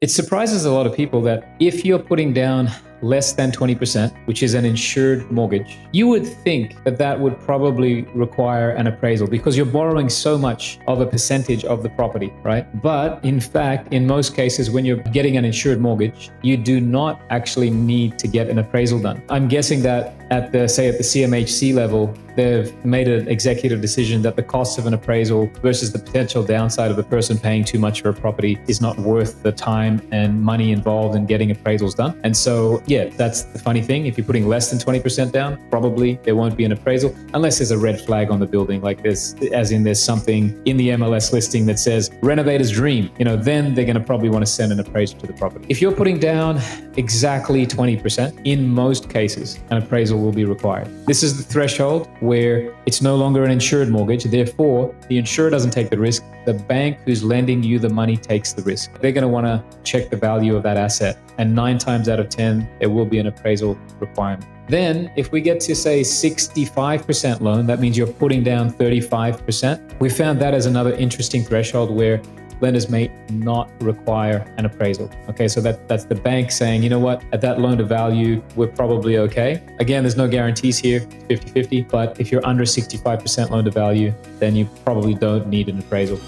It surprises a lot of people that if you're putting down less than 20%, which is an insured mortgage, you would think that that would probably require an appraisal because you're borrowing so much of a percentage of the property, right? But in fact, in most cases, when you're getting an insured mortgage, you do not actually need to get an appraisal done. I'm guessing that at the CMHC level, they've made an executive decision that the cost of an appraisal versus the potential downside of the person paying too much for a property is not worth the time and money involved in getting appraisals done. And so, yeah, that's the funny thing. If you're putting less than 20% down, probably there won't be an appraisal unless there's a red flag on the building, like this, as in there's something in the MLS listing that says renovator's dream, then they're going to probably want to send an appraiser to the property. If you're putting down exactly 20%, in most cases, an appraisal will be required. This is the threshold where it's no longer an insured mortgage. Therefore, the insurer doesn't take the risk. The bank who's lending you the money takes the risk. They're going to want to check the value of that asset. And 9 times out of 10, there will be an appraisal requirement. Then if we get to say 65% loan, that means you're putting down 35%. We found that as another interesting threshold where lenders may not require an appraisal. Okay, so that's the bank saying, you know what, at that loan to value, we're probably okay. Again, there's no guarantees here, 50-50, but if you're under 65% loan to value, then you probably don't need an appraisal.